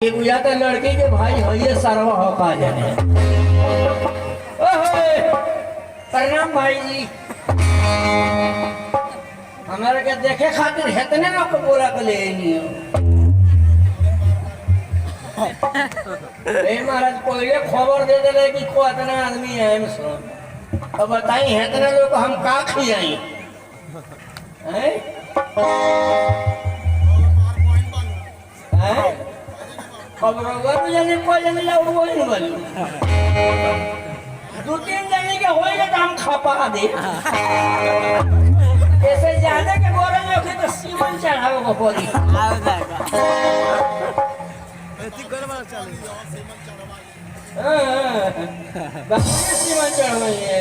कि बुझा तो लड़की के भाई है ये सरवा हो का जाने। प्रणाम भाई जी। हमारे के देखे खातिर हेतने ना को बोला के ले नहीं ए महाराज पहले खबर दे दे कि को इतना आदमी है हम सुन। अब बताई हेतने लोग हम का खियाई हैं हैं खबर होगा जाने कोई जाने ला वो नहीं बोली दो तीन जने के होएगा तो हम खपा दे ऐसे ज्यादा के गोरे में के तो सीमन चढ़ावे को पड़ी आओ जाएगा एती गड़बड़ चले सीमन चढ़वाई बस सीमन चढ़वाई है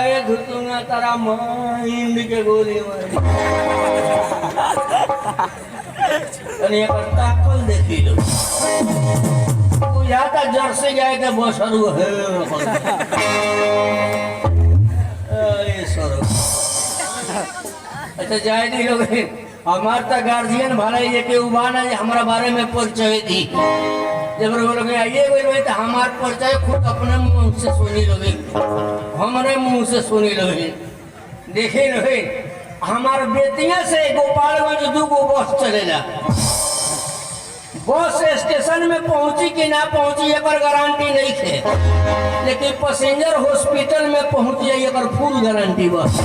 ये धुतुंगा तारा माइंड के गोली मारी अरे ये ताकल देखी लो बुझाता जर्सी गाय के बसरू है अच्छा जाए दी लोग हमार तो गार्जियन भले ये के उबाना हमारा बारे में परिचय दी जब लोग आइए तो हमार परिचय खुद अपने मुंह से सुनी लोगे हमारे मुंह से सुनी लोगे देखे लोगे हमार बेटिया से गोपालगंज 2 गो बस चलेला बस स्टेशन में पहुंची कि ना पहुंची एक गारंटी नहीं थे लेकिन पैसेंजर हॉस्पिटल में पहुंच जाए एक फुल गारंटी बस।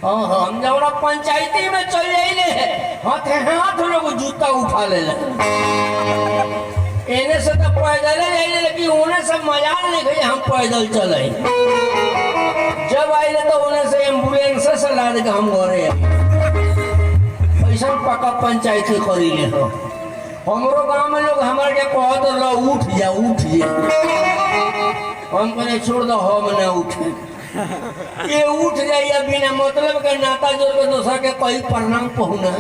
हाँ हम जब पंचायती में चल जाइले हाथ लोग जूता उठा ले एने से तो पैदल जाइले लेकिन उन्हें से मजाल नहीं गई हम पैदल चले जब आइले तो उन्हें से एम्बुलेंस से लाद के हम घरे ऐसा पक्का पंचायती करी ले हो हमरो गांव में लोग हमारे के कहत लो उठ जा हम कहने छोड़ दो हम ना उठे ये उठ जाइए बिना मतलब के नाता जोड़ के दूसरा के कोई प्रणाम पहुना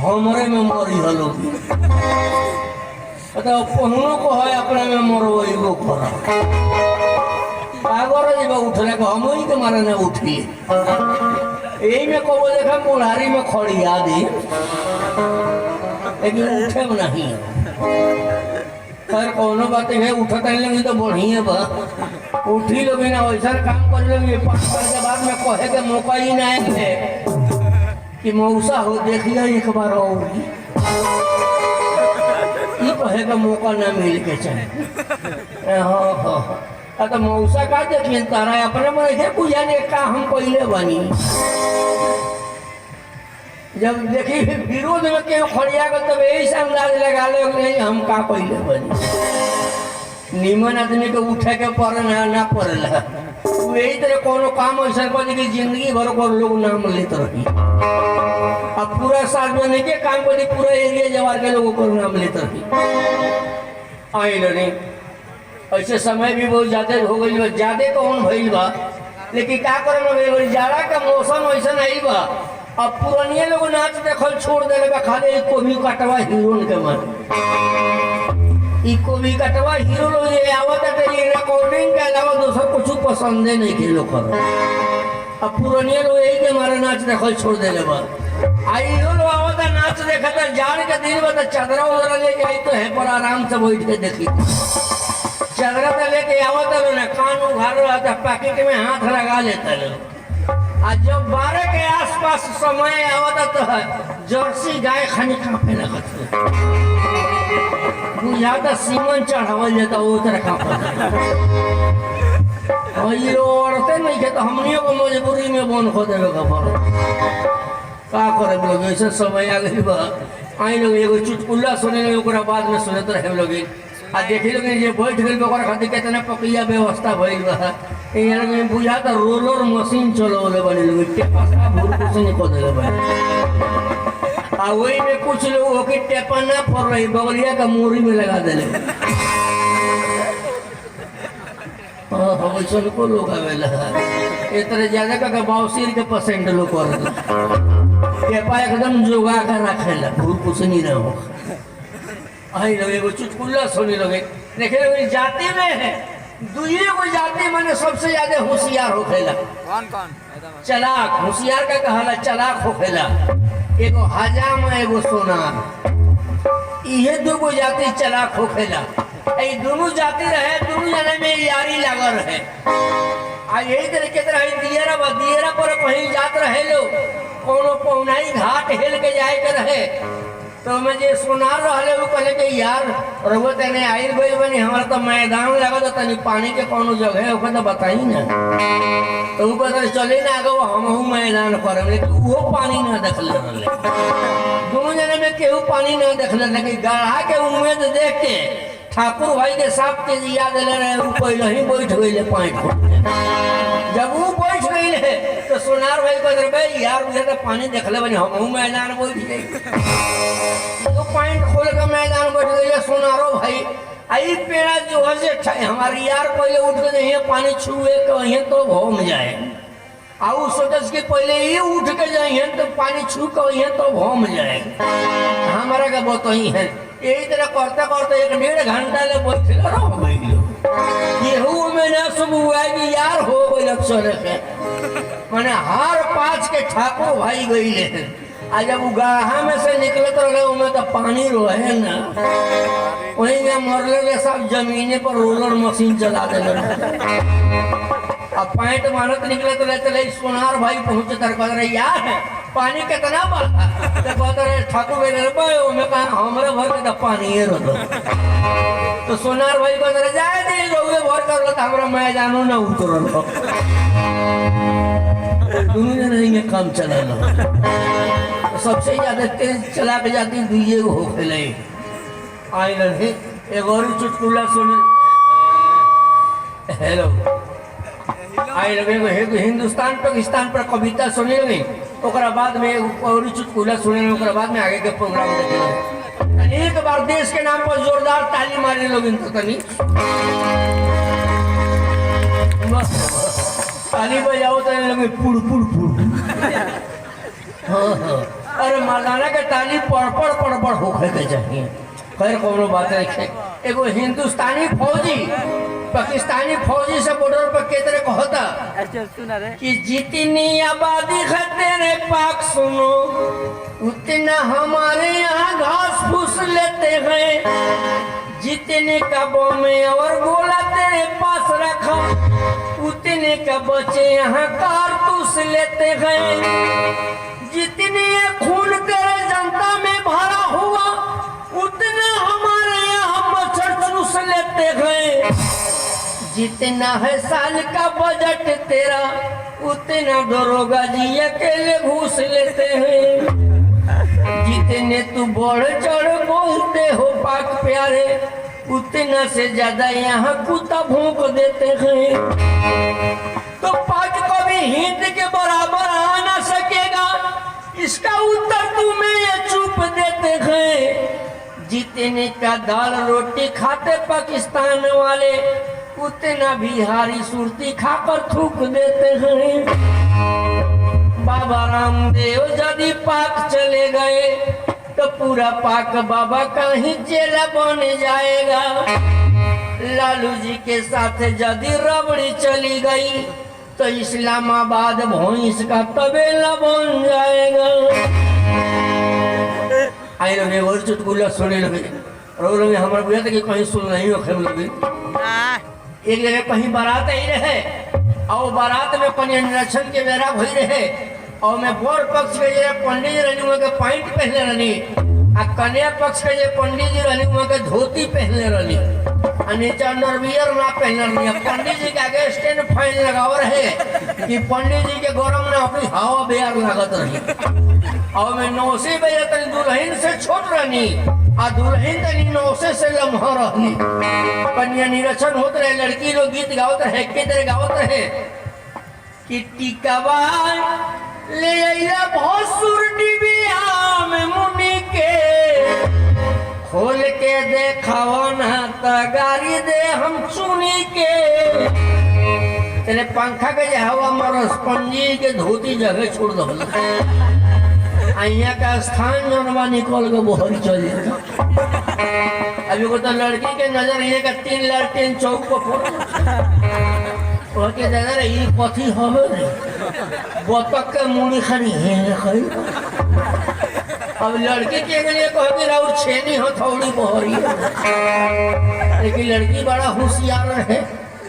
हमरे में मरी हलो तो पहुनो को है अपने में मरो वो कर पागल जब उठले को हम ही के मारे ना उठी यही में को देखा मुरारी में खड़ी आदि लेकिन उठे नहीं खैर कोनो बात है उठत नहीं तो बढ़िया बा उठी लोग ना वैसा काम कर लोगे 5 साल के बाद में कहे के मौका ही ना है कि मौसा हो देखिए एक बार और ये कहे का मौका ना मिल के चाहिए हाँ तो मौसा का देखिए तारा अपने मन के पूजा ने का हम पहले बनी जब देखी विरोध में क्यों खड़िया गए तब यही से अंदाज लगा ले नहीं हम का पहले बनी निमन आदमी के उठे के पड़े ना पड़ेला यही तरह कोनो काम ऐसा कर कि जिंदगी भर को लोग नाम लेते रही अब पूरा सार्वजनिक के काम कर पूरा एरिया जवार के लोगों को नाम लेते रही आई नहीं ऐसे समय भी बहुत ज्यादा हो गई ज्यादा कौन भइल बा लेकिन का करे जाड़ा का मौसम ऐसा नहीं बा अब पुरानिया लोग नाच देखल छोड़ दे खाली कोबी कटवा हीरोइन के मन कोबी कटवा हीरो लोग ये आवत है रिकॉर्डिंग के अलावा दूसरा कुछ पसंद नहीं के लोग अब पुरानिया लोग यही के मारे नाच देखल छोड़ दे आई लोग आवत नाच देखा था जाड़ के दिन में चादरा उदरा लेके आई तो है पर आराम से बैठ के देखी चादरा तो लेके आवत ना कान उघार रहा था पैकेट में हाथ लगा लेता लोग आज जब 12 के आसपास समय आवता तो है जर्सी गाय खानी कांपे लगत बुझाता सीमन चढ़ावल जाता वो तरह कांपता ये औरतें नहीं के तो हमनियों को मजबूरी में बन खो देवे का पड़ो का करे लोग ऐसे समय आ गई बा आई लोग एगो चुटकुला सुने ओकरा बाद में सुनत रहे लोग आ देखी लोग जे बैठ गइल ओकरा खातिर कितना प्रक्रिया व्यवस्था भइल बा यहाँ में बुझाता रोलर मशीन चलवले बने लोग टेपा का भूल कुछ नहीं कर देले बने आ वही में कुछ लोग होके टेपा ना पड़ रही बगलिया का मूरी में लगा देले हम ऐसा को लोग आवेला ये तरह ज्यादा का बावसीर के पेशेंट लोग कर टेपा एकदम जोगा कर रखेला भूल कुछ नहीं रहो आई लोग एगो चुटकुला सुनी लोगे देखे लोग जाति में है दुइये को जाति माने सबसे ज्यादा होशियार होखेला। कौन कौन? चलाक, होशियार का कहला चलाक होखेला। एगो हजाम एगो सोनार, इहे दूगो जाति चलाक होखेला। ई दोनों जाति रहे, दोनों जने में यारी लागल रहे। आ यही तरीके से रहे दियरा पर कहीं जात रहे लोग, कोनो पौनाई घाट हेल के जाए के रहे, तो मैं जे सुनार रहले वो कहले कि यार रहुआ तने आइल गई बनी, हमारा तो मैदान लगा तो तनी पानी के कोनो जगह है ओके तो बताई ना। तो वो कहते चले ना आगे हमहू मैदान पर, लेकिन वो पानी ना देखले रहले। दोनों जने में केहू पानी ना देखले, लेकिन गढ़ा के उम्मीद देख के ठाकुर भाई के साथ के याद ले रहे, वो पहले ही बैठ गई पानी खोल। जब वो बैठ गई है तो सोनार भाई कहते भाई यार मुझे तो पानी देखले बनी, हमहू मैदान बैठ गई। तो पॉइंट खोल के मैदान बैठ गई सोनारो भाई। आई पेड़ा जो है हमारी यार पहले उठ के नहीं पानी छुए कहीं तो घूम जाए, आउ सोचस कि पहले ये उठ के जाइए तो पानी छू कहीं तो घूम जाए। हमारा का बताई है यही तरह करते करते 1.5 घंटा ले बैठे रह गई। गेहूं में ना सब हुआ कि यार हो गई अक्सर के मैंने हार पाँच के ठाकुर भाई गई ले। आ जब गाढ़ा में से निकलत रहे उनमें तो पानी रहे ना, वहीं में मरले के सब जमीने पर रोलर मशीन चला दे। अब पैंट मानत निकलत रहे सोनार भाई पहुंचे तर कह रहे यार पानी कितना बढ़ा, तो कहते रहे ठाकुर भाई कहा हमारे भर के तो पानी रहो। तो सोनार भाई कहते रहे जाए दे लोगे भर कर लो तो हमारा मैदानों ना उतरल। दोनों जने काम चला सबसे ज्यादा तेज चला के जाती दुइये को हो खेले। आई रहे एक और चुटकुला सुने। हेलो आई रहे हिंदुस्तान पाकिस्तान पर कविता सुने नहीं, ओकरा बाद में और चुटकुला सुने, ओकरा बाद में आगे के प्रोग्राम देखे। एक बार देश के नाम पर जोरदार ताली मारे लोग तनी ताली बजाओ तो लगे पुड़ पुड़ पुड़। हाँ हाँ अरे मर्दाना के ताली पड़ होखे के चाहिए। खैर कोनो बात नहीं। एगो हिंदुस्तानी फौजी पाकिस्तानी फौजी से बॉर्डर पर के तरह कहता कि जितनी आबादी है तेरे पाक सुनो उतना हमारे यहाँ घास फूस लेते हैं, जितने कबों में और गोला तेरे पास रखा उतने का बच्चे यहाँ कारतूस लेते हैं, जितने खून तेरे जनता में भरा हुआ उतना हमारे यहाँ मच्छर चूस लेते हैं, जितना है साल का बजट तेरा उतना दरोगा जी अकेले घूस लेते हैं, जितने तू बढ़ चढ़ बोलते हो पाक प्यारे उतना से ज्यादा यहाँ कुत्ता भूख देते हैं। तो पाक कभी हिंद के बराबर आ ना सकेगा, इसका उत्तर तुम्हें ये चुप देते हैं, जितने का दाल रोटी खाते पाकिस्तान वाले उतना बिहारी सुरती खाकर थूक देते हैं। बाबा रामदेव यदि पाक चले गए तो पूरा पाक बाबा का ही चेला बन जाएगा, लालू जी के साथ यदि रबड़ी चली गई तो इस्लामाबाद भैंस का तबेला बन जाएगा। आई लोग और चुटकुला सुने लगे और हमारे बुझा था कि कहीं सुन नहीं हो खेल लगे। एक जगह कहीं बारात आई रहे और बारात में कन्या निरीक्षण के बेरा भई रहे और मैं बोर पक्ष के जे पंडित जी रहनी वहाँ के पैंट पहने रहनी आ कन्या पक्ष के जे पंडित जी रहनी वहाँ के धोती पहने रहनी आ नीचे अंडरवियर ना पहने रहनी। पंडित जी के आगे स्टैंड फैन लगाव रहे कि पंडित जी के गरम ना अपनी हवा बेयर लागत रही। और मैं 9 बजे तक दुल्हन से छोट रहनी आ दुल्हन तनी 9 से लम्हा रहनी। कन्या निरीक्षण होते रहे, लड़की लोग गीत गावत रहे, के तरह गावत रहे कि टिकवा ले आइला भसुर डिबिया में मुनि के, खोल के देखावा ना त गाड़ी दे हम चुनी के। तेरे पंखा के हवा मरस पंजी के धोती जगह छोड़ दो, यहाँ का स्थान जनवा निकल के बोहर चल जाएगा। अभी को तो लड़की के नजर ये का 3 लालटेन चौक पर ओके दादा रे ई कथी हवे रे बतख के मुड़ी खानी है खई अब लड़की के लिए कह के राउर छेनी हथौड़ी बहरी लेकिन लड़की बड़ा होशियार है।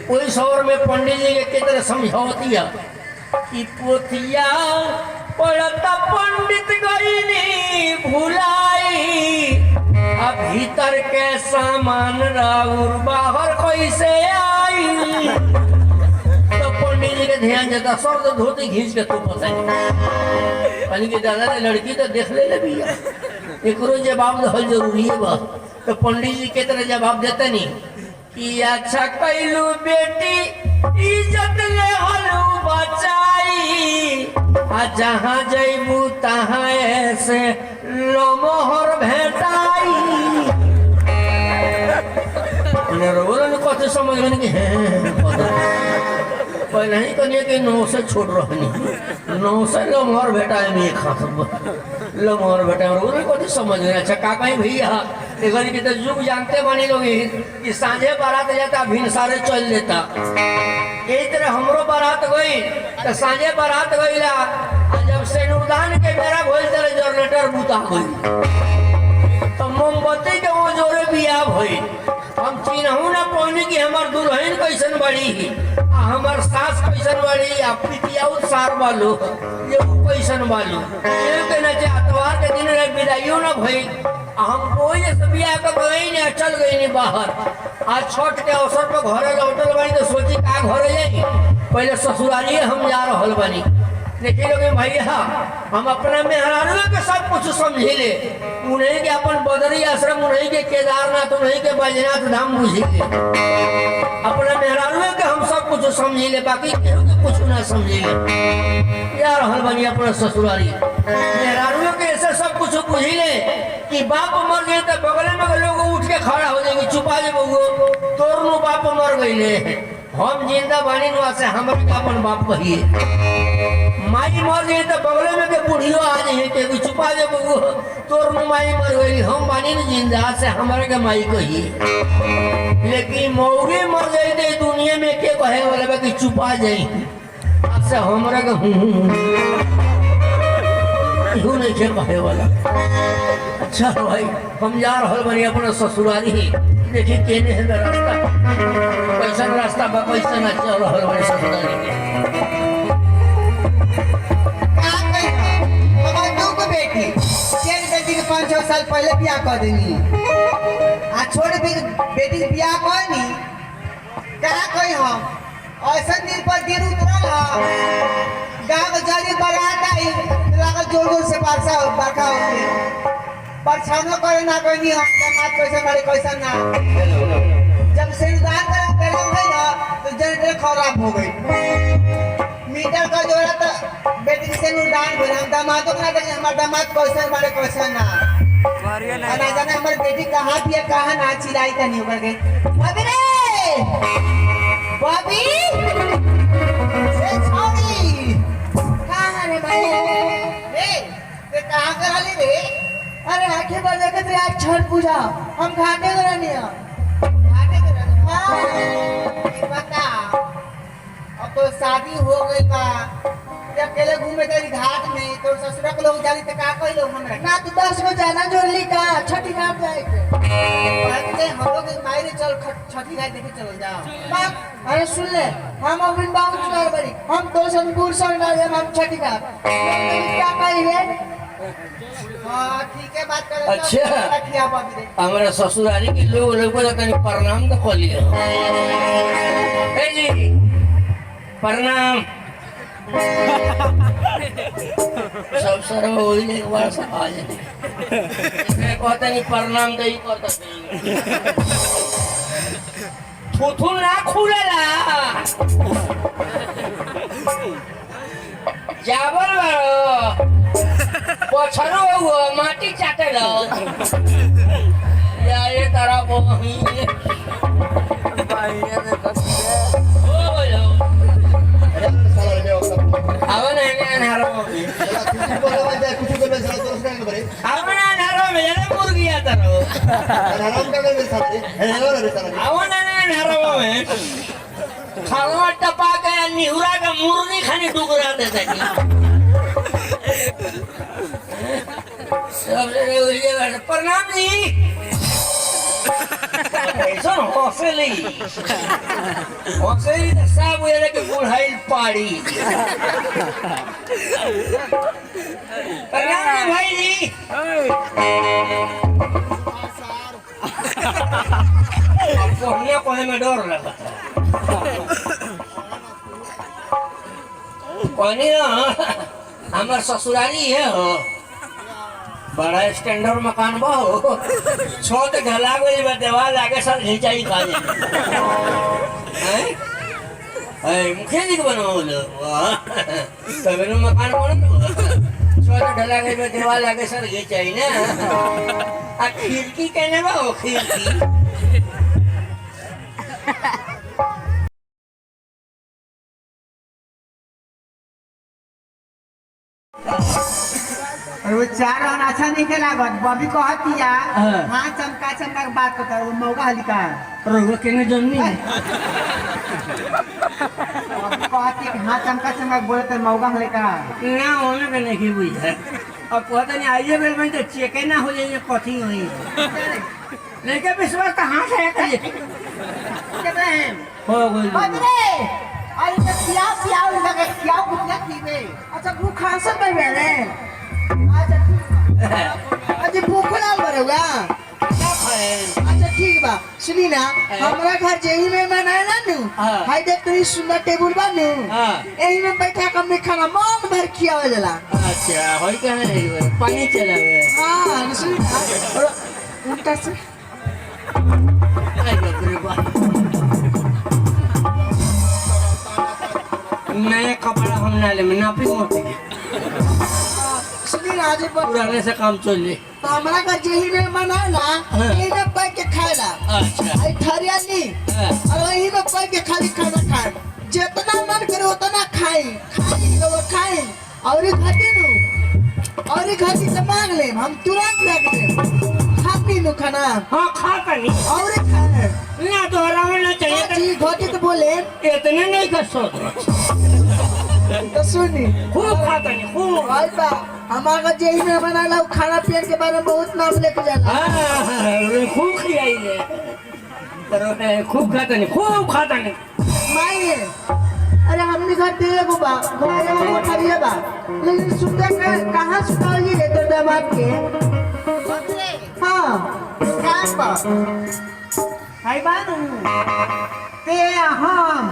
कोई शहर में पंडित जी के तरह समझौती है कि पोतिया पड़ता पंडित गईनी भुलाई अब भीतर के सामान राउर बाहर कैसे आई तो पंडित जी के ध्यान देता सर तो धोती खींच के तू बताई के दादा ने लड़की तो देख ले भी एक जवाब दल जरूरी है बा तो पंडित जी के तरह जवाब देते नहीं कि अच्छा कैलू बेटी इज्जत ले हलू बचाई आ जहाँ जैबू तहाँ ऐसे लमोहर भेटाई कथे समझ गए कि पहले ही कनिए कि 9 से छोड़ रही 9 से लमोहर भेटाए में एक हाथ लमोहर भेटाए कथी समझ गए। अच्छा का कहीं भैया एगर के तो युग जानते बनी लोग कि सांझे बारात जाता भिनसारे चल देता यही तरह हमरो बारात गई तो सांझे बारात गईला जब सेनुदान के बेरा भइल तरह जनरेटर बुता गई तो मोमबत्ती के वो जोरे बिया भई हम चिन्हू ना पौनी कि हमार दुल्हन कैसन बड़ी हमार सास कैसन बड़ी आ पितिया सार बालू ये कैसन बालू ये कहना चाहिए अतवार के दिन विदाइयो ना भई हम कोई बिया के गई नहीं चल गई नहीं बाहर आज छठ के अवसर पर घरे लौटल बनी तो सोची का घरे जाई पहले ससुराली हम जा रहल बनी लेकिन लोग भैया हम अपना मेहरारू के सब कुछ समझी ले उन्हीं के अपन बदरी आश्रम उन्हीं के केदारनाथ उन्हीं के बैजनाथ धाम बुझी ले अपना मेहरारू के हम सब कुछ समझी ले बाकी केहू के कुछ ना समझी ले या रहल बनी अपना ससुराली मेहरारू के ऐसे सब कुछ बुझी ले कि बाप मर गए तो बगल में लोग उठ के खड़ा हो जाएंगे छुपा दे बउओ तोर नु बाप मर गईले हम जिंदा बानी नु से हमरे का अपन बाप कहिए माई मर गई तो बगल में के बुढ़ियो आ जाए के छुपा दे बउओ तोर नु माई मर गई हम बानी नु जिंदा से हमरे के माई कहिए लेकिन मौगे मर गई तो दुनिया में के कहे वाला कि छुपा जाई से हमरे के यू नहीं के कहे वाला। अच्छा भाई हम जा रहल बनी अपना ससुराली देखी केने है रास्ता कैसा रास्ता बा कैसा ना चल रहल बनी ससुराली के का कही हमार दो को बेटी चेन बेटी के 5-6 साल पहले बियाह कर देनी आ छोड़ बेटी के बियाह करनी का कही हम ऐसा दिन पर दिन उतरल गाँव जरी बारात आई लागल जोर जोर से बरखा हो गई परछानो करे ना कोई नहीं हम दामाद कैसे करे कैसा ना जब सिरदार करा पहले गई ना तो जनरेटर खराब हो गई मीटर का जोड़ा तो बेटी से नुकसान हो हम दामादों का ना हमारे दामाद कैसे मारे कैसा ना ना जाने हमारी बेटी कहाँ भी है कहाँ ना चिल्लाई था नहीं करके भाभी रे भाभी ये छोड़ी कहाँ रे भाई ये कहाँ करा ले रे अरे आखे बजे के तेरे आज छठ पूजा हम घाटे करानी है घाटे करानी हाँ बता अब तो शादी हो गई बा जब अकेले घूमे तेरी घाट में तो ससुरा के लोग जाली तो का कोई लोग हमरा ना तू 10 को जाना जोड़ली का छठी घाट जाए के हम लोग मायरे चल छठी घाट देखे चल जाओ बाप अरे सुन ले हम अभी बाबू कर बड़ी हम तो संगूर सर ना हम छठी घाट क्या कही है हाँ ठीक है बात कर अच्छा हमारा ससुराली के लोग को तनी प्रणाम तो कर लिया ए जी प्रणाम सब सर वही एक बार से आ जाए मैं कहता नहीं प्रणाम तो ही करता थूथू ना खुलेला जाबल बारो पछरो हुआ माटी चाटे लो या ये तरह बोही भाई ने कसी ओ बोलो आवन है नारो में कुछ बोले चलो तो उसका के बरे आवन नारो में ये मुर्गी आता रो नारो का में साथे हेलो रे साला आवन नारो में खरवा टपा के निहुरा का मुर्गी खानी डुकरा देता है सब प्रणाम जी ऐसा हौसले तो सब ये के बुढ़ाइल पाड़ी प्रणाम भाई जी पढ़ने पढ़ने में डर लगा कहनी ना हमार ससुराली है हो बड़ा स्टैंडर्ड मकान बा हो छत ढला गई बा देवाल आगे सब घिंचाई खा जाए मुखिया जी के बनवाओ वाह तबे न मकान बन छत ढला गई बा देवाल आगे सब घिंचाई ना आ खिड़की कहने बा हो खिड़की और वो चार और अच्छा नहीं खेला बॉबी कहती है हाँ चमका चमका के बात करता है वो मौका हल्का रोग केने जन्मी बॉबी कहती है हाँ चमका चमका बोले तो मौका हल्का ना होने पे नहीं बुझा अब पता नहीं आइए बेल में तो चेक ना हो जाए कथी हुई लेकिन विश्वास कहाँ से है हो गई अरे तो खिलाओ खिलाओ लगे खिलाओ कितना खीबे अच्छा भूख खांसत में बेले अच्छा अच्छा भूख लाल बरेगा अच्छा ठीक बा सुनी ना हमरा घर जेही में बनाए ना नु हाय देख तनी सुंदर टेबल बा नु एही में बैठा के हमने खाना मन भर खियावे देला अच्छा होई कहां है पानी चलावे हां सुनी ना उल्टा से आई बाप नया कपड़ा हम ना ले नापी मोटी सुनी ना आज पुराने से काम चल ले तो हमरा घर जेही में बनाए ना एही में बैठ के खाएला अच्छा आई ठरिया नहीं और वही में बैठ के खाली खाना खाए जितना मन करे उतना खाई खाई और घटी नु और घटी तो मांग ले हम तुरंत रख दे खाती नु खाना हां खाता नहीं और खाए ना दोहरावे ना चाहिए जी घटी तो बोले इतने नहीं कर सोच तो सुनी खूब खाता नहीं खूब भाई बा हमारा जेही में बनाला खाना पीने के बारे में बहुत नाम लेके जाला हां खूब खिलाई ले करो खूब खाता नहीं माई अरे हमने घर दे गो बा घर में मोटा भी बा लेकिन सुते के कहां सुताई रे तो दामाद के हां काम बा हाय बानू ते हम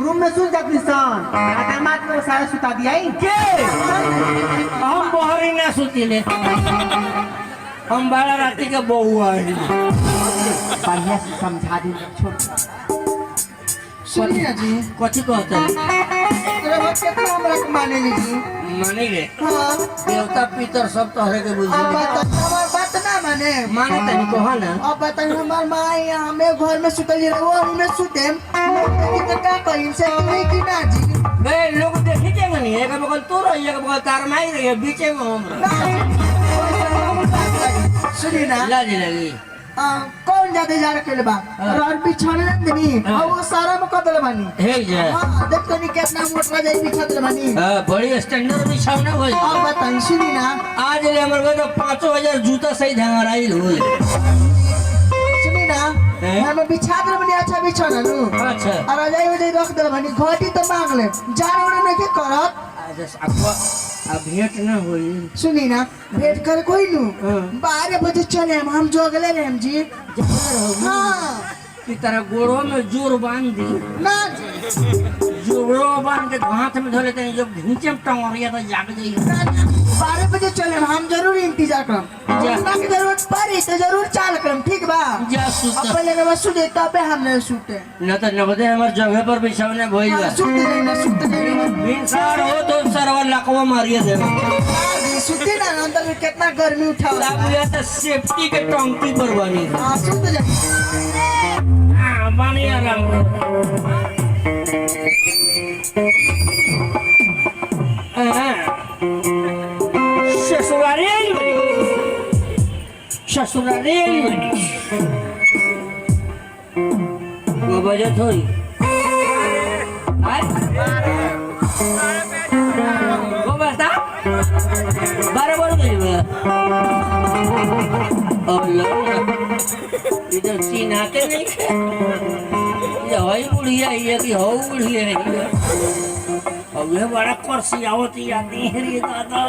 रूम में सुत जाती सन दामाद को सारा सुता दिया के हम बहरी ना सुतिले हम बारह राती के बउआ है बढ़िया से समझा दी छोड़ सुनिए जी कथी कहता है तेरे बात कितना हमरा के माने ली जी माने रे हां देवता पितर सब तोहरे के बुझी अब हमार बात ना माने तनी कहा ना अब बताइए हमार माँ हमें घर में सुतल रहो और में सुते तो क्या कहीं से नहीं की ना जी बे लोग देखे के नहीं एक बगल तू रही एक बगल तार माई रही है बीचे में हम सुनी ना लाजी लगी कौन ज्यादा जा रखे बा और बिछाने लगनी और वो सारा में कदल बानी हे जे हां देख तो नहीं कितना मोटा जाई बिछाते बानी बड़ी स्टैंडर्ड बिछावना होई अब बताइए सुनी ना आज ले हमर तो 5000 जूता सही ढंगराई होई सुनी ना हम बिछा दे बनी अच्छा बिछाना नु अच्छा और जाई हो जाई रख दे बानी घटी तो मांग ले जान उड़े में के करत अब भेंट ना होई सुनी ना भेंट कर कोई नु 12 बजे चले हम जोगले रे हम जी हां की तरह गोड़ों में जोर बांध दी ना जोड़ो बांध के हाथ में धो लेते हैं जब घींचे टंगरिया तो जाग जाएगी 12 बजे चले हम जरूर इंतजार करम जितना की जरूरत पड़ी तो जरूर चाल करम ठीक बा जा सुत अब पहले के बस सुते तबे हमने सुते न तो नगदे हमार जगह पर बिछावने भइल बा सुते नहीं बिनसार हो तो सरवा लकवा मारिए दे सुते ना अंदर में कितना गर्मी उठाओ सब ये तो सेफ्टी के टंकी पर बनी हां सुते जा हां पानी आराम ससुराले वो बजट होई वो बता 12 बोल गई इधर चिन्हाते नहीं ये हई बुढ़िया है कि हो बुढ़िया है अब ये बड़ा कुर्सी आवती आती है रे दादा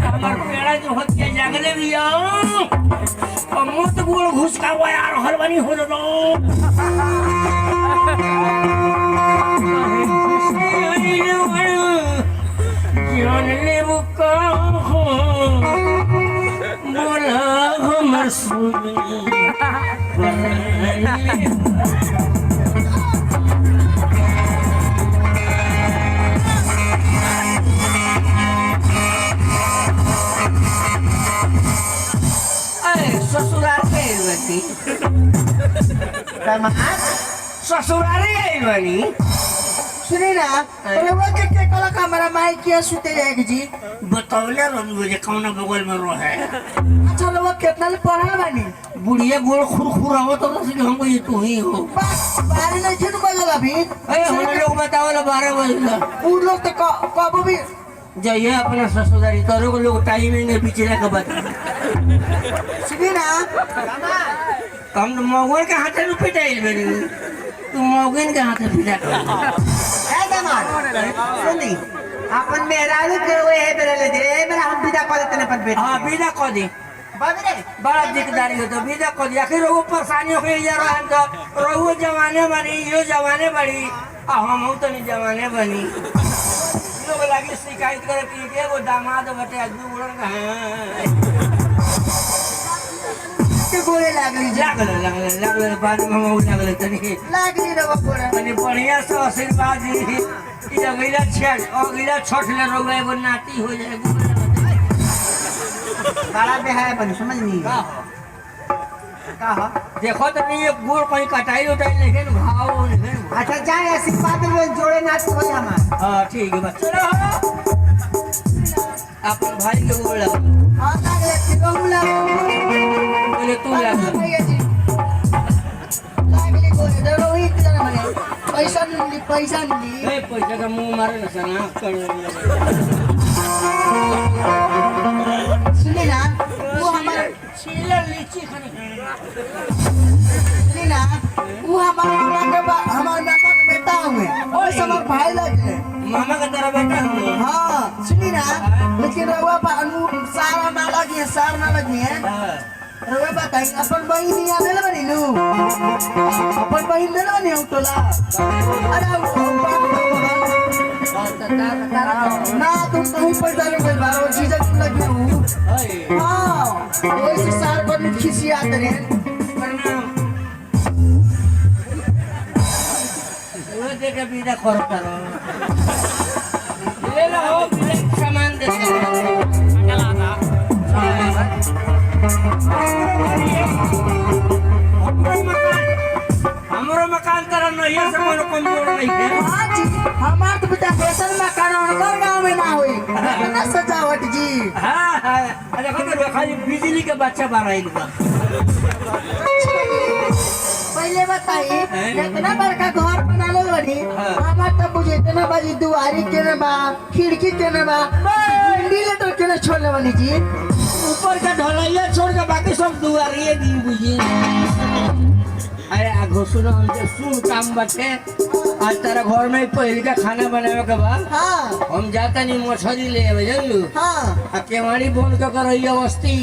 हमार पेड़ा जो होती है जगले भी आओ और मुंह गोल घुस का हुआ यार हलवानी हो जाओ जान ले वो बोला हमर सुनी ससुराल के बनी ससुराल बनी सुनी ना रउआ के कला हमारा माई किया सुते जाएगी जी बतौले मुझे कौन बगल में रहे अच्छा रउआ कितना ले पढ़ा बानी बुढ़िया गोल खुरखुरावो तो हमको ये तू ही हो बारे नहीं छन बजल अभी हम लोग बताओ 12 बजे उ लोग तो कब भी जाइए अपना ससुरारी तोरो को लोग टाइमिंग है पीछे का बता सुनी ना हम तो मोगल के हाथ में पिटाइल बेरी तू मोगन के हाथ में पिटा है दामाद सुनी अपन मेहरारू के हुए है बेरे दे मेरा हम विदा कर देते ने पर बेटी हां विदा कर दे बाबरे बड़ा दिकदारी हो तो विदा कर दे आखिर वो परेशानी हो गई यार हम तो रहुए जमाने बनी यो जमाने बड़ी हम तो नहीं जमाने बनी लोग लगी शिकायत करे कि वो दामाद बटे आदमी उड़न का के गोले लागली लागल बाद में हम लागल तनी लागली रउआ गोले तनी बढ़िया से आशीर्वाद दी कि अगला छठ ले रोगे एगो नाती हो जाए बड़ा बेहाय बन समझ नहीं का हो देखो तो नहीं ये गोड़ कहीं कटाई उटाई लेकिन घाव लेकिन अच्छा जाए आशीर्वाद में जोड़े नाच हो हमार हां ठीक है बस चलो अपन भाई के गोड़ लगा हां लागले तिगुला पहले तू लगा लागली गोले रउआ इतना माने पैसा नहीं पैसा का मुंह मारे ना सना कर सुनी ना वो हमारा छीला लीची खाने सुनी ना वो हमारा हमारा मामा का बेटा हुए और सब भाई लगे मामा का तेरा बेटा है हाँ सुनी ना लेकिन रउआ पानू सारा ना लगी है सार ना लगी है रउआ बताई अपन बहिनी आने ल बनी नु अपन बहिन ले बनी टोला अरे ना तुम कहीं पर जाने के बारे में चीजें लगी हूँ हाँ वैसे सार पर खिसी आते हैं वो देखे विदा कर करो ले लो सामान दे हमारा मकान तरह नहीं है सब कमजोर नहीं है हाँ जी हमारे तो बेटा बेसन मकान और गांव में ना हुई ना सजावट जी हाँ अरे खतर खाली बिजली के बच्चा बारह इनका पहले बताइए इतना बड़का घर बना लो बनी हमार तो मुझे इतना बड़ी दुआरी के न बा खिड़की के न बा वेंटिलेटर के न छोड़ले बनी जी ऊपर का ढलैया छोड़ के बाकी सब दुआरी दी बुझी अरे आगो सुनो हमसे सुन काम बटे आज तेरा घर में पहले का खाना बनावे के बाद हाँ हम जाता नहीं मछली ले आवे जानलू हाँ आ केवाड़ी बंद के करैया वस्ती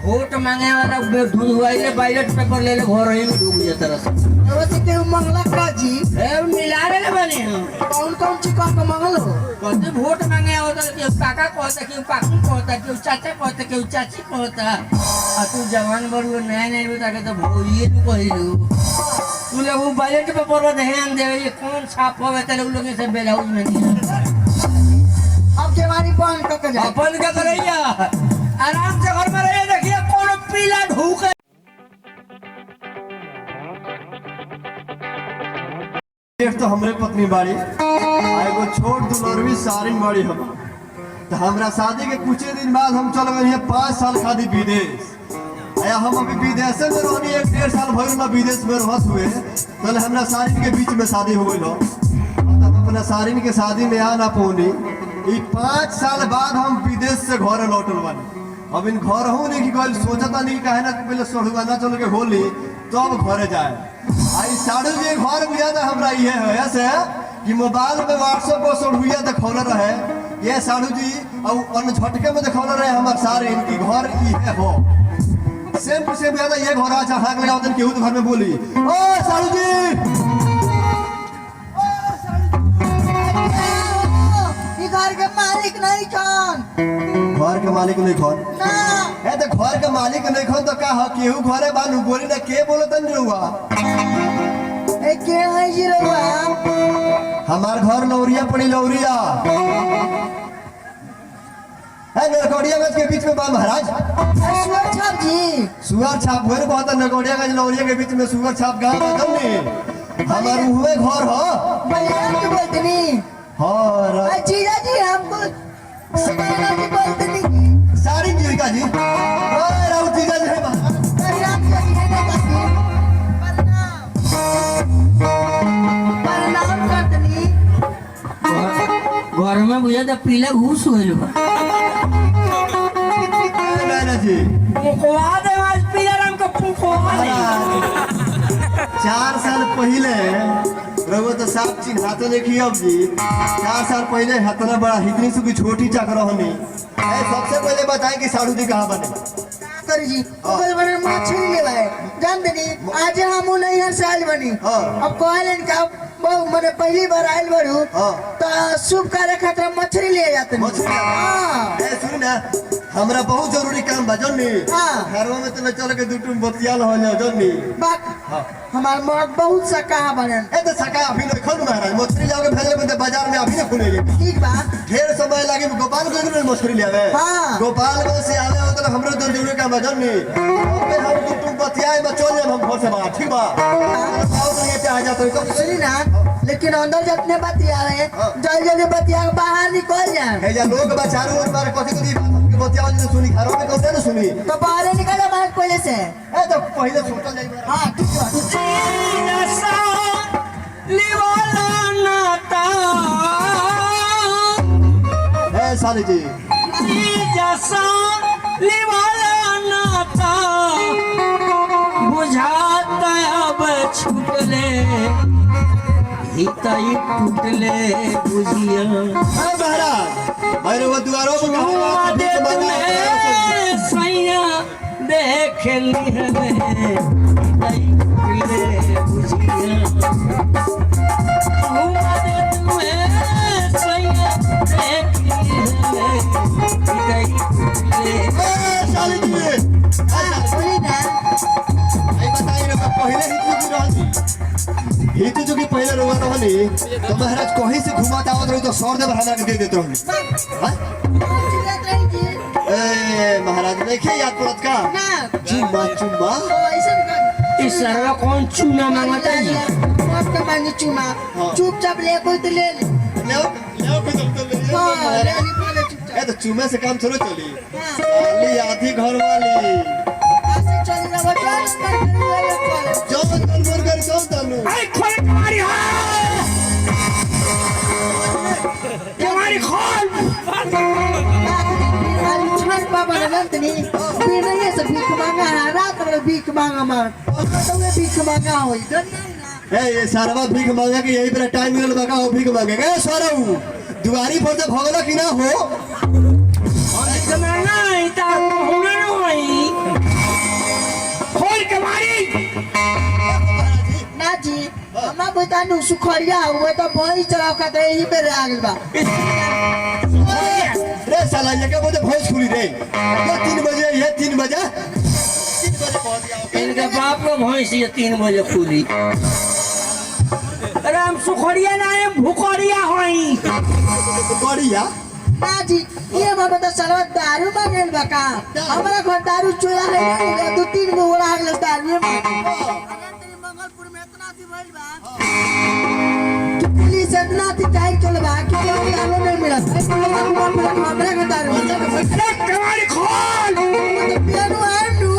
वोट मांगे वाला धुआइले बैलेट पेपर ले ले घर ही में डूब जाता रहा वैसे के मंगला का जी ए मिला रे बने कौन कौन चीज का मंगल हो कते वोट मांगे होता कि काका कहता कि काकू कहता कि चाचा कहता कि चाची कहता आ तू जवान बड़ू नया नया बेटा के तो भोइए तू कहिलू तू लोग वो बैलेट पेपर पर ध्यान देवे ये कौन छाप होवे त लोग से बेलाउज में नहीं अब केवाड़ी बंद करके जा अपन क्या करैया आराम से घर में रहिए देखिए कौन पीला ढूक तो हमरे पत्नी बाड़ी एगो छोट दुलरवी सारिन बाड़ी हम तो हमरा शादी के कुछ दिन बाद हम चल गए हैं 5 साल खातिर विदेश या हम अभी विदेश में रहनी 1-1.5 साल भर में विदेश में रहत हुए तो हमरा सारिन के बीच में शादी हो गई तब अपना सारिन के शादी में आ ना पौनी 5 साल बाद हम विदेश से घर लौटल बानी अब इन घर हूँ नहीं कि कल सोचता नहीं कहे ना पहले सोढ़ुआ ना चल के होली तो अब घरे जाए आई साढ़ू जी घर मिला था हमरा ये है ऐसे कि मोबाइल में व्हाट्सएप पर सोढ़ुआ दिखौले रहे ये साढ़ू जी और अन्न झटके में दिखौले रहे हमारे सारे इनकी घर ये हो सेम टू सेम याद ये घर अच्छा हाथ लगाओ दिन केहू तो घर में बोली ओ साढ़ू जी ये घर के मालिक नहीं कौन घर के मालिक नहीं कौन ना है तो घर के मालिक नहीं कौन तो का हो केहू घरे बानू बोली ना के बोलो तन रुआ ए के है जी रहुआ हमार घर लौरिया पड़ी लौरिया है नरकोड़ियागंज के बीच में बा महाराज सुअर छाप जी सुअर छाप हुए बहुत नरकोड़ियागंज लौरिया के बीच में सुअर छाप गांव बदल में हमार हुए घर हो बलियान के बोलते नहीं हाँ जीजा जी हमको सुनैना जी बोलते नहीं सारी जीविका जी राउत जीजा जी है प्रणाम करते करते नहीं घर में बुझा था पीला घूस गइल बा नाना जी फुकवा दे आज पीला रंग का फुकवा दे 4 साल पहले रघु तो साफ चिन्हाते देखिए अब जी 4 साल पहले हतना बड़ा हितनी सुखी छोटी चाकर होनी सबसे पहले बताएं कि साड़ू जी कहाँ बने कर जी ओकर बने मछली ले लाए जान देनी आज हम नहीं हर साल बनी हाँ। अब कहलन का मैंने पहली बार आयल बड़ू हाँ। तो शुभ कार्य खातिर मछली ले जाते मछली हां सुन ना हमरा बहुत जरूरी काम बा जन्नी हाँ। घरों में तो चल के दू टूम बतियाल हो जाओ जन्नी बात हमार मर्द बहुत सा कहा बनन ए तो सका अभी नहीं खोल महाराज मछली जाओगे भेजे में बाजार में अभी नहीं खुले ठीक बा ढेर समय लागे गोपालगंज में मछली ले आवे हाँ। गोपालगंज से आवे हो तो हमरो जरूरी काम बा जन्नी अबे हम दू टूम बतियाए में चल जाए हम घर से बाहर ठीक बा आओ तो ये आ जाते तो सुनी ना लेकिन अंदर जितने बतिया रहे जल्दी जल्दी बतिया के बाहर निकल जाए है या लोग बचारो और मारे कथि कथि बतियाओ जे सुनी घरों में कौन ना सुनी तो बाहर निकल जा बाहर पहले से ए तो पहले सोचल जाई हाँ ठीक बा ए साली जी बुझाता अब छूटले हितई टूटले बुझिया महाराज भैरव दुआरों में सैया देख लिहले हितई टूटले बुझिया सैया देख लिहले हितई टूटले साली जी सुनी ना आई बताइए ना पहले हित जो कि पहले रोगा रहनी तो महाराज कहीं से घुमाता आवत रही तो 100 देव हमरा के दे देते रहनी ए महाराज देखे याद पड़त का ना चुम्मा चुम्मा ऐसा इस सरवा कौन चूना मांगता है मत मांगी चुमा चुपचाप ले कोई तो ले ले ले कोई तो ले हाँ, ले ले ली बोले चुपचाप ए तो चुम्मे से काम थोड़ा चली हाँ। साली आधी घर वाली ऐसे चल रहा बच्चा जो तन मुर्गर जो तनु अरे खोल तुम्हारी खोल भीख मांगा रात में भीख मांगा मार भीख मांगा हो ए ये सारा भीख मांगे कि यही पर टाइम मिलल बका हो भीख मांगे ए सारा दुआरी पर जब भगला कि ना हो जमाना इता होना नहीं खोल कमारी ना जी हमारा बतानु सुखरिया हुए तो भई चलाव खाते यही पे आ गइल बा रे साला ये क्या बोलते भैंस खुली रे ये 3 बजे ये 3 बजे 3 बजे पहुंच जाओ इनके बाप को भैंस ये 3 बजे खुली अरे हम सुखरिया ना है भूखरिया होई बढ़िया ना जी ये बाबा तो साला दारू मांगल बा का हमारा घर दारू चोरा है 2-3 गो ओला आगल दारू मंगलपुर में इतना थी भइल बा कि पुलिस इतना थी टाइट चल बा कि दारू नहीं मिला हमरा के दारू अरे कमारी खोल तो पियानो आनु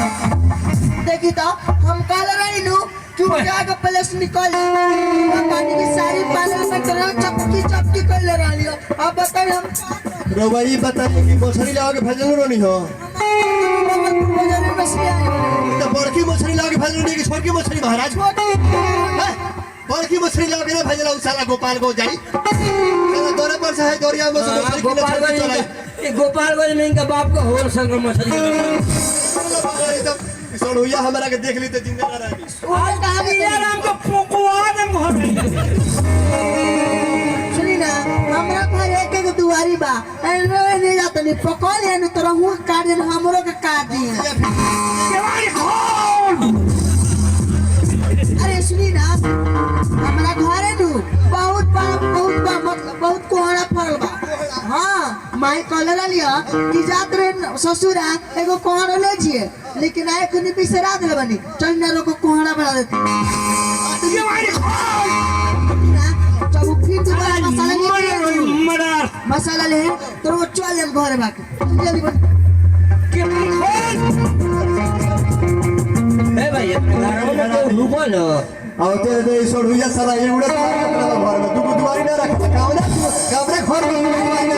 देखी तो हम काल रही नु तू जाके प्लेस निकल पानी की सारी पानी में तरह चपकी चपकी कर ले रही हो अब बताइए हम रोबाई बताइए कि मछली लगा के भेजल रोनी हो बाजार में से आए तो बड़की मछली लगा के भेजल रोनी कि छोटकी मछली महाराज हैं? बड़की मछली लगा के भेजल उ साला गोपाल को जाई साला तोरे पर से है दरिया में से मछली गोपालगंज चलाई गोपालगंज में इनका बाप का होल संग मछली सोनुया हमरा के देख ली तो जिंदा ना रही आज कहानी यार हमको पोकुआ दम घर में सुनी ना हमरा घर एक एक दुआरी बा एने नहीं जात नहीं पकड़ ले न तोरा मुंह काट दे हमरो के काट दी केवाड़ी खोल अरे सुनी ना हमरा घर है नु बहुत बा मतलब बहुत कोहरा फरल बा हाँ माई कॉलर लिया कि जात रे ससुरा एगो कोहरा ले जिए लेकिन आए कुनी बिसरा देले बनी चल ना रोको कोहरा बना देती केवाड़ी खोल जब फिर दोबारा मसाला ले मर्डर मसाला ले तो वो चल हम घर बाकी जल्दी बन केवाड़ी खोल ए भाई अपने घर में तो रुको ना आवते दे सोनुया साला ये उड़े घर में तू दुआरी ना रख कावना कावरे घर में दुआरी ना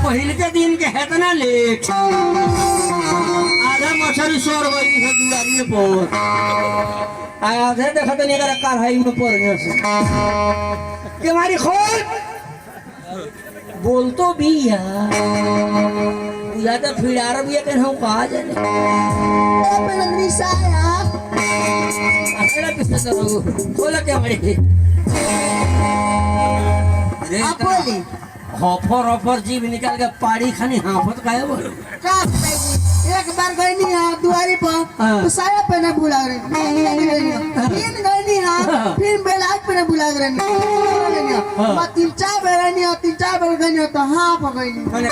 पहिल के दिन के है ना लेट आधा मछली सोर गई है दुआरी पर आधे देखा तो नहीं कर कढ़ाई में पड़ गया से केवाड़ी खोल बोल तो भी यार या तो फिरार भी है कि हम कहा जाने ए पेलंदरी साया अकेला किसने करो खोला केवाड़ी आप बोली ऑफर ऑफर जीव निकाल के पाड़ी खानी हाफत काहे बोलो का बताइए एक बार गई नहीं हाँ दुआरी पर हाँ। तो साया पहना भुला रहे फिर गई नहीं हाँ फिर बेलाज पहना भुला रहे हाँ। मैं तीन चार बेर नहीं तीन चार बेर गई नहीं तो हाँ पकड़ी नहीं मैंने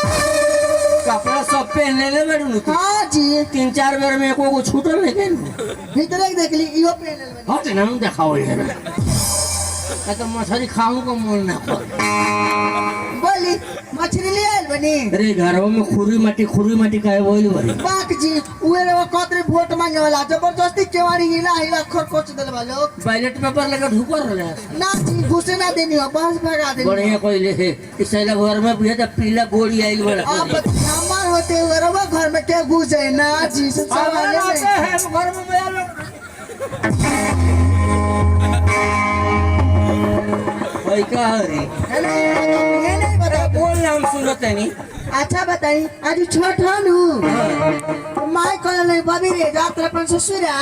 कपड़ा सब पहन ले बैठू हाँ जी 3-4 बेर में एको को छूटल नहीं गई भीतर देख ली इहो पहन ले हट ना हम देखाओ ये तो मछली खाऊं को मन ना कर बोली मछली ले आइल बनी अरे घरों में खुरी माटी काहे बोली बड़ी बाक जी उहे रे कतरे वोट मांगे वाला जबरदस्ती केवाड़ी हिला खरकोच देल बा लोग बैलेट पेपर लेकर ढुकर रहे ना जी घुसे ना देनी हो बस भगा देनी बढ़िया कोई ले इसला घर में भी तो पीला गोली आई बड़ा अब हमार होते हुए रवा घर में क्या घुस जाए ना जी सब सवाल है घर में मैं भाई का रे ये नहीं बता बोल नाम सुनते नहीं अच्छा बताई आज छठ हनु माय कल नहीं बबी रे जात्रा पर ससुरा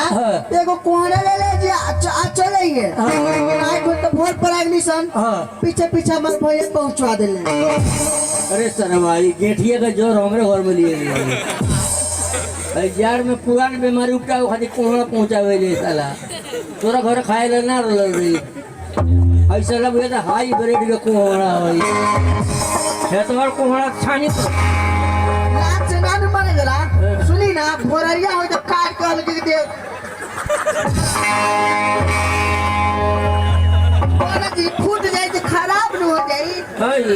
देखो कोहरा ले जे आ चले ये नाय को तो भोर पर आगनी सन पीछे पीछे मत भइए पहुंचवा देले अरे सरमाई गेठिए का जोर हमरे घर में लिए भाई यार में पुरान बीमारी उपटा खाली कोहरा पहुंचावे ले साला तोरा घर खाए ले ना रोल रही ऐसा लग गया हाई ब्रेड के कोहरा भाई खेतवार कोहरा छानी तो रात से ना माने जरा सुनी ना भोररिया हो तो काट के अलग दे बोला जी फूट जाए तो खराब न हो जाई भाई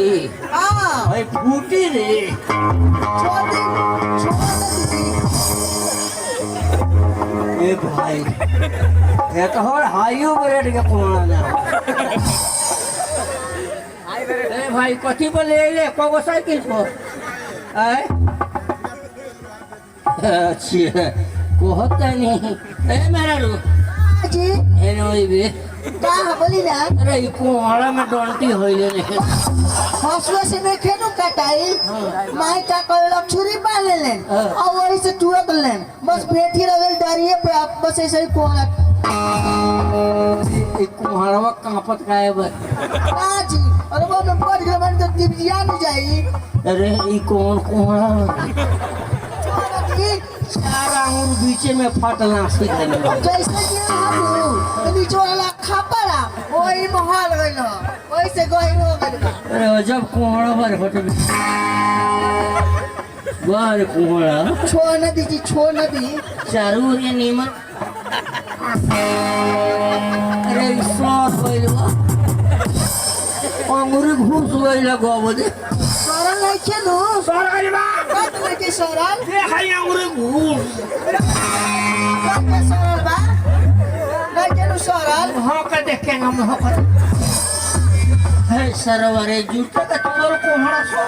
हां भाई फूटी रे छोड़ दे ए भाई खेतवार हाई ब्रेड के कोहरा ना ए भाई कथी पर ले कोगो साइकिल पर आए अच्छा कहत नहीं ए मेरा रू जी ए नोई बे का बोली ना अरे ई कोहरा में डंटी होइले नहीं हौसला से नहीं खेनो कटाई माई का कोई छुरी बांध लेन और वही से तुरंत लेन बस बैठी रहे डरिए पे आप बस ऐसे ही कोहरा ई कोहरा कांपत काहे बे जी और वो में पड़ गया मन तो दिव्या नहीं जाई अरे ई कौन कोहरा चार आंगुर बीचे में फटना सीख लेने जैसे कि हम नीचे वाला खापड़ा वो वही महल गइल वैसे गइल हो गइल बा। अरे जब कोहड़ा बार फोटो बार कोहड़ा छोड़ न दीजिए छोड़ न दी चारू ये नीमन अरे स्वाद भइलवा अंगूरी घुस गइल गबदे सरल नहीं छे नु सरल बा बात नहीं के सरल ये खाली अंगूरी घुस बात के सरल बा नहीं के नु सरल हाँ का देख के हम हाँ कर है सरवरे जूता का तुम्हारा कोहड़ा सो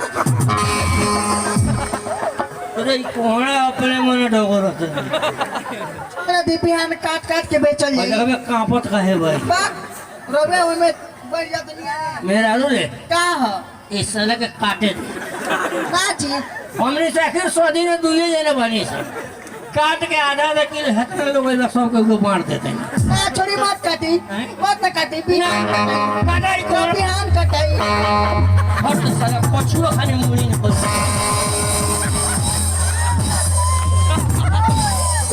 अरे कोहड़ा अपने मन डगर होते ना दीपी हम काट काट के बेचल जाई मतलब कांपत का है भाई बा रोबे ओय में बढ़ जा दुनिया मेरा रो रे का ह इस साल के काटे का चीज हमने से आखिर 100 दिन दुनिया जाने बनी से काट के आधा आधा किलो हतने लोग सब के ऊपर बांट देते हैं ना छोड़ी मत काटी मत न काटी बिना काटाई को रोटी हम कटाई हट साला पछुआ खाने मुड़ी ने बोल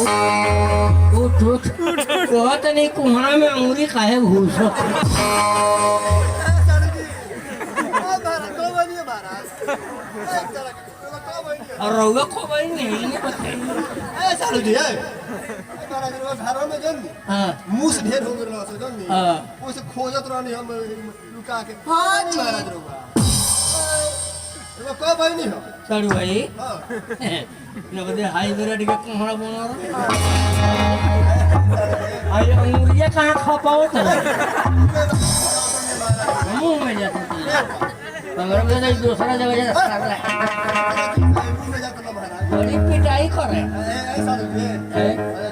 उठ उठ कहत नहीं कुहड़ा में अंगूरी काहे घुस और रउआ को भाई नहीं बताई सालू जी घरों में जल्दी हां मुंह से ढेर हो गया से जल्दी हां उसे खोजत रहनी हम लुका के हाँ जी। महाराज रहुआ को भाई नहीं हो चलू भाई हां लगदे हाई ब्रेड के कुहड़ा बना आई अंगूरिया कहां खा पाओ तो मुंह में जाता हमरा में दूसरा जगह जा मुंह में जाता महाराज बड़ी पिटाई करे ऐसा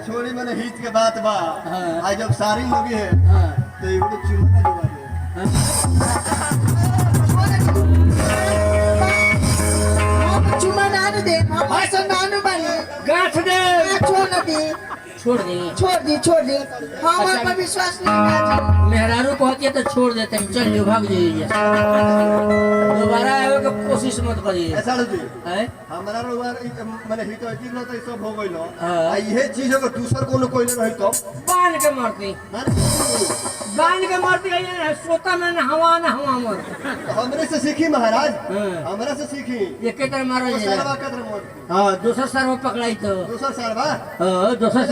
छोड़ी मैंने हित के बात बा हाँ। आज जब सारी लोग है हां तो ये तो चुना जो चुमा नानु दे हम ऐसा नानु बनी गाछ दे छोड़ न दी छोड़ दे छोड़ दी हमारे पर विश्वास नहीं है मेहरारू कहती है तो छोड़ देते हैं चल जो भाग जाइए दोबारा आवे के कोशिश मत करिए ऐसा जी हैं हमारा लोग मैंने हित है तो सब हो गइलो हाँ। आ ये चीज अगर दूसर कोनो कोई रही तो बांध के मारती है ये सोता में ना हवा मर हमरे से सीखी महाराज हाँ। हमरा से सीखी ये के तरह मारो वो जाए सरवा कदर मोड़ हां दूसरा सर वो पकड़ाई तो दूसरा सरवा हां दूसरा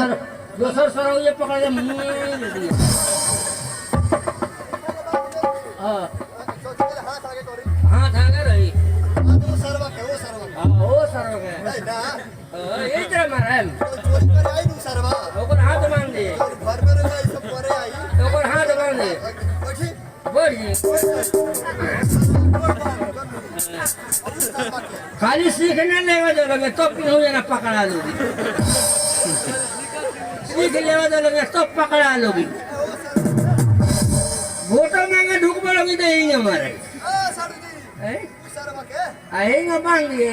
सर ये पकड़ के मुंह में दे दिया हां हाथ आगे करी हां धागा रही वो सरवा के हां वो सर के नहीं ना ये तरह मारा चोरी पर आई दू सरवा ओकर हाथ बांध दे घर में रही सब परे आई ओकर हाथ बांध दे बैठी बढ़ी खाली सीखने लेवा दो लगे तो हो जाना पकड़ा लोगी सीख लेवा दो लगे तो पकड़ा लोगी वोटो मांगे ढुक बोलोगी तो यही हमारे साडू जी हैं सरवा के आएगा बांध दिए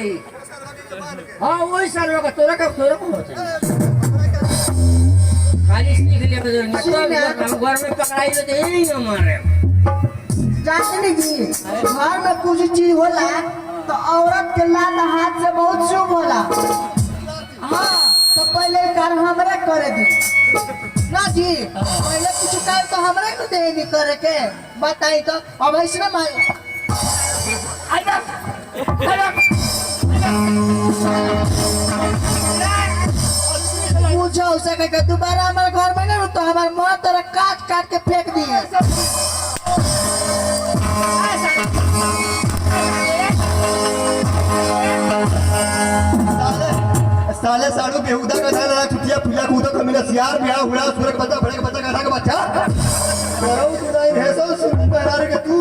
सरवा के बांध के हाँ वही सर्व का तोरा को होता है खाली सीख लेवा दो लगे तो घर में पकड़ाई तो यही हमारे जानते जी घर में कुछ चीज होला तो औरत के लात हाथ से बहुत शुभ होला हाँ तो पहले कर हमरे करे दी ना जी पहले कुछ काम तो हमरे को दे दी करे के बताई तो अब ऐसे मांग पूछो उसे कह दोबारा हमारे घर में ना तो हमारे माँ तरह काट काट के फेंक दिए साले साड़ू बेहुदा का था चुटिया फुलिया कूदा कमीना सियार बिया हुड़ा सुरक बच्चा बड़े बच्चा का का बच्चा करो तू नहीं भेसो सुन बहरारे के तू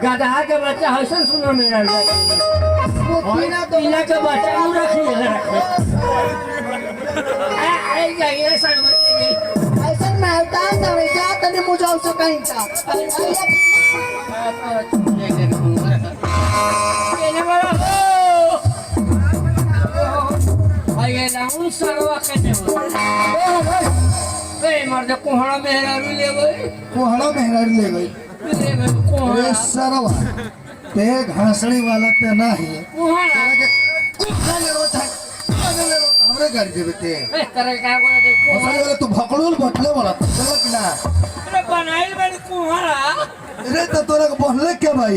गधा के बच्चा हसन सुनो मेरा बिना तो पीला के बच्चा उ रखिए आई जाइए सर ऐसा मैं उतार दे जा तने मुझे उसको कहीं का ये बड़ा हो ये लाउन सरवा के ए मर्द कोहड़ा मेहरा ले गई कोहड़ा महंगा ले गई कोहड़ा सरवा ते घासड़ी वाला ते ना है कोहड़ा हमरे गाड़ी देवे ते ए करे का बोले घासड़ी वाला तू भकड़ोल बटले वाला चलो कि ना अरे बनाइल तो तोरा के बहले के भाई